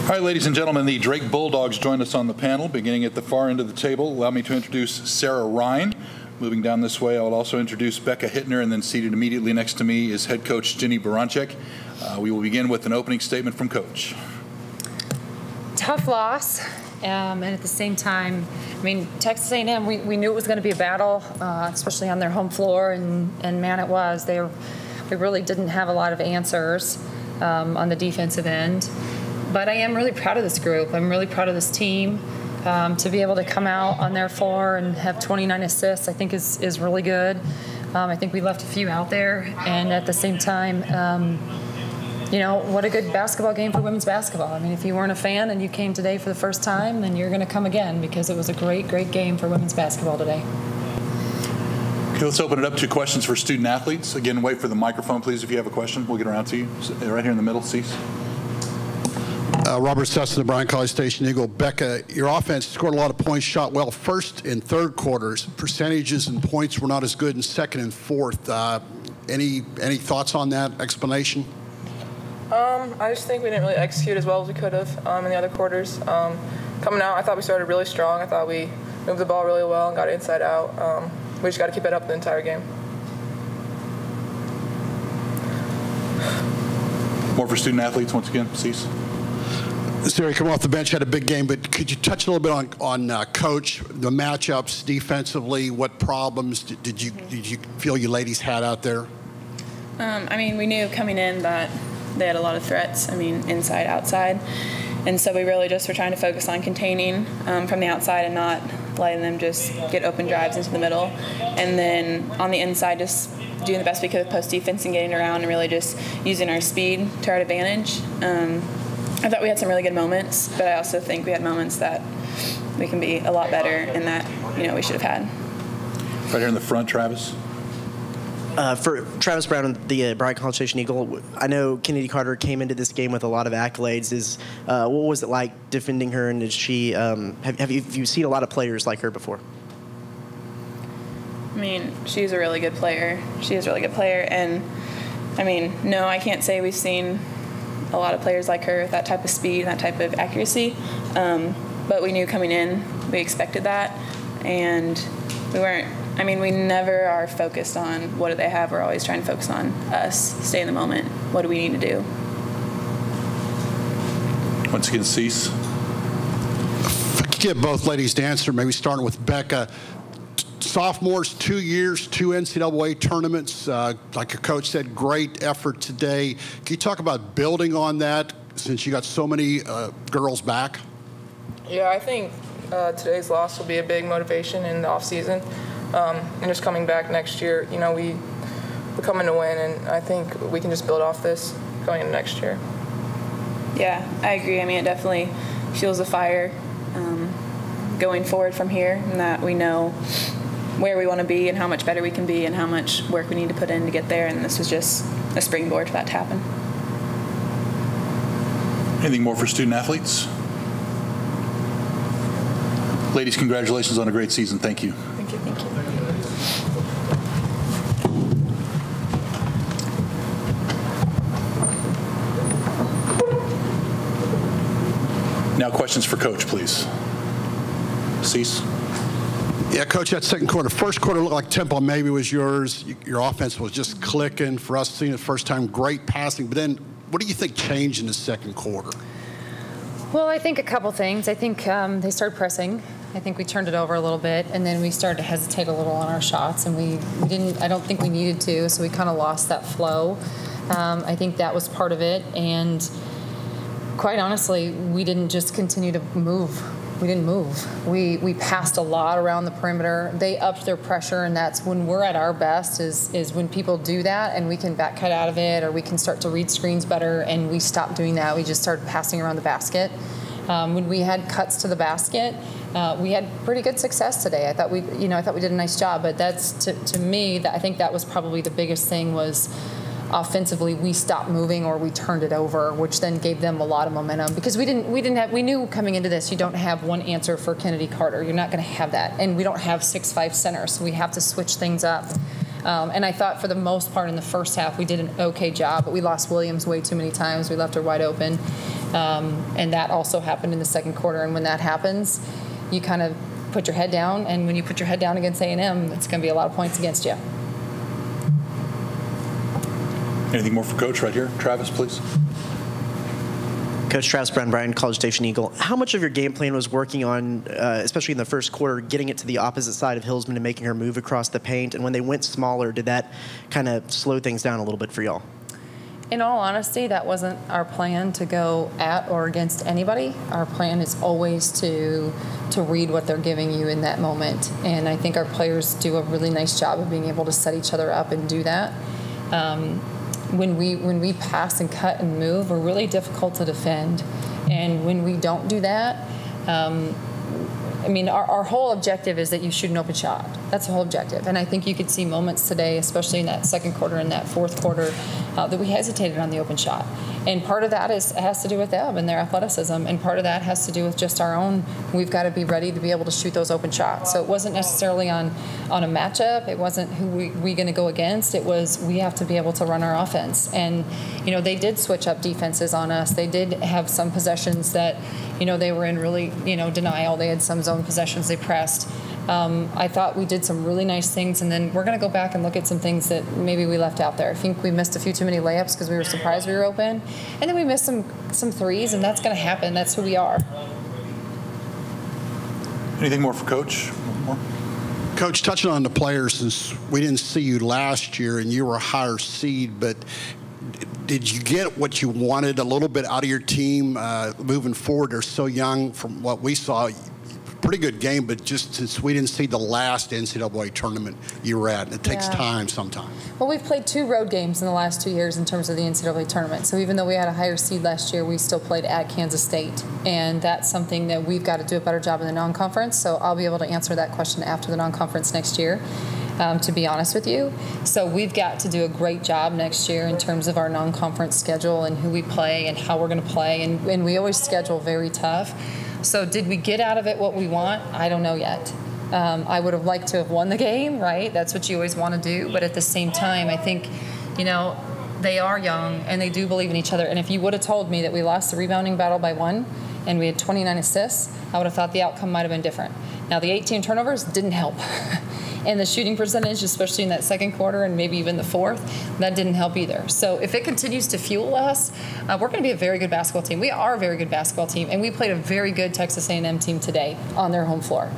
All right, ladies and gentlemen, the Drake Bulldogs join us on the panel, beginning at the far end of the table. Allow me to introduce Sarah Ryan. Moving down this way, I will also introduce Becca Hittner, and then seated immediately next to me is head coach Ginny Baranczyk. We will begin with an opening statement from Coach. Tough loss, and at the same time, I mean, Texas A&M, we knew it was going to be a battle, especially on their home floor, and man, it was. We really didn't have a lot of answers on the defensive end. But I am really proud of this group. I'm really proud of this team. To be able to come out on their floor and have 29 assists, I think is really good. I think we left a few out there, and at the same time, you know, what a good basketball game for women's basketball. I mean, if you weren't a fan and you came today for the first time, then you're going to come again because it was a great, great game for women's basketball today. Okay, let's open it up to questions for student athletes. Again, wait for the microphone, please, if you have a question. We'll get around to you. Right here in the middle, Cease. Robert Sesson, the Bryan College Station Eagle. Becca, your offense scored a lot of points, shot well first and third quarters. Percentages and points were not as good in second and fourth. Any thoughts on that explanation? I just think we didn't really execute as well as we could have in the other quarters. Coming out, I thought we started really strong. I thought we moved the ball really well and got it inside out. We just got to keep it up the entire game. More for student athletes once again, Cease. Sarah, coming off the bench, had a big game, but could you touch a little bit on Coach, the matchups defensively? What problems did you feel you ladies had out there? I mean, we knew coming in that they had a lot of threats. I mean, inside, outside, and so we really just were trying to focus on containing from the outside and not letting them just get open drives into the middle, and then on the inside, just doing the best we could with post defense and getting around and really just using our speed to our advantage. I thought we had some really good moments, but I also think we had moments that we can be a lot better and that, you know, we should have had. Right here in the front, Travis. For Travis Brown, the Bryan College Station Eagle, I know Kennedy Carter came into this game with a lot of accolades. What was it like defending her, and is she? Have you seen a lot of players like her before? I mean, she's a really good player. She is a really good player, and I mean, no, I can't say we've seen a lot of players like her with that type of speed and that type of accuracy. But we knew coming in, we expected that, and we weren't. I mean, we never are focused on what do they have. We're always trying to focus on us, stay in the moment. What do we need to do? Once again, Cease. If I could get both ladies to answer, maybe starting with Becca. Sophomores, 2 years, 2 NCAA tournaments. Like your coach said, great effort today. Can you talk about building on that since you got so many girls back? Yeah, I think today's loss will be a big motivation in the offseason. And just coming back next year, you know, we're coming to win, and I think we can just build off this going into next year. Yeah, I agree. I mean, it definitely fuels the fire going forward from here, and that we know where we want to be and how much better we can be and how much work we need to put in to get there, and this was just a springboard for that to happen. Anything more for student athletes? Ladies, congratulations on a great season. Thank you. Thank you. Thank you. Now questions for Coach, please. Cease. Yeah, Coach, that second quarter. First quarter looked like tempo maybe was yours. Your offense was just clicking. For us seeing it the first time, great passing. But then what do you think changed in the second quarter? Well, I think a couple things. I think they started pressing. I think we turned it over a little bit, and then we started to hesitate a little on our shots, and we didn't. I don't think we needed to, so we kind of lost that flow. I think that was part of it, and quite honestly, we didn't just continue to move. We didn't move. We passed a lot around the perimeter. They upped their pressure, and that's when we're at our best is when people do that and we can back cut out of it, or we can start to read screens better, and we stopped doing that. We just started passing around the basket. When we had cuts to the basket, we had pretty good success today. I thought we did a nice job, but that's to me, I think that was probably the biggest thing was offensively we stopped moving or we turned it over, which then gave them a lot of momentum because we knew coming into this you don't have one answer for Kennedy Carter. You're not going to have that, and we don't have 6'5" centers, so we have to switch things up. And I thought for the most part in the first half we did an okay job, but we lost Williams way too many times. We left her wide open. And that also happened in the second quarter. And when that happens, you kind of put your head down. And when you put your head down against A&M, it's going to be a lot of points against you. Anything more for Coach right here? Travis, please. Coach Travis Brown, College Station Eagle. How much of your game plan was working on, especially in the first quarter, getting it to the opposite side of Hillsman and making her move across the paint? And when they went smaller, did that kind of slow things down a little bit for y'all? In all honesty, that wasn't our plan to go at or against anybody. Our plan is always to read what they're giving you in that moment. And I think our players do a really nice job of being able to set each other up and do that. When we pass and cut and move, we're really difficult to defend. And when we don't do that, I mean, our whole objective is that you shoot an open shot. That's the whole objective. And I think you could see moments today, especially in that second quarter and that fourth quarter, that we hesitated on the open shot. And part of that has to do with them and their athleticism. And part of that has to do with just our own. We've got to be ready to be able to shoot those open shots. So it wasn't necessarily on a matchup. It wasn't who we going to go against. It was we have to be able to run our offense. And, you know, they did switch up defenses on us. They did have some possessions that, you know, they were in really, you know, denial. They had some zone possessions they pressed. I thought we did some really nice things, and then we're going to go back and look at some things that maybe we left out there. I think we missed a few too many layups because we were surprised we were open, and then we missed some threes, and that's going to happen. That's who we are. Anything more for Coach? More? Coach, touching on the players, since we didn't see you last year and you were a higher seed, but did you get what you wanted a little bit out of your team moving forward? They're so young from what we saw. Pretty good game, but just since we didn't see the last NCAA tournament you were at, it takes time sometimes. Well, we've played 2 road games in the last 2 years in terms of the NCAA tournament. So even though we had a higher seed last year, we still played at Kansas State. And that's something that we've got to do a better job in the non-conference. So I'll be able to answer that question after the non-conference next year, to be honest with you. So we've got to do a great job next year in terms of our non-conference schedule and who we play and how we're going to play. And we always schedule very tough. So did we get out of it what we want? I don't know yet. I would have liked to have won the game, right? That's what you always want to do. But at the same time, I think, you know, they are young and they do believe in each other. And if you would have told me that we lost the rebounding battle by 1 and we had 29 assists, I would have thought the outcome might have been different. Now, the 18 turnovers didn't help. And the shooting percentage, especially in that second quarter and maybe even the fourth, that didn't help either. So if it continues to fuel us, we're going to be a very good basketball team. We are a very good basketball team, and we played a very good Texas A&M team today on their home floor.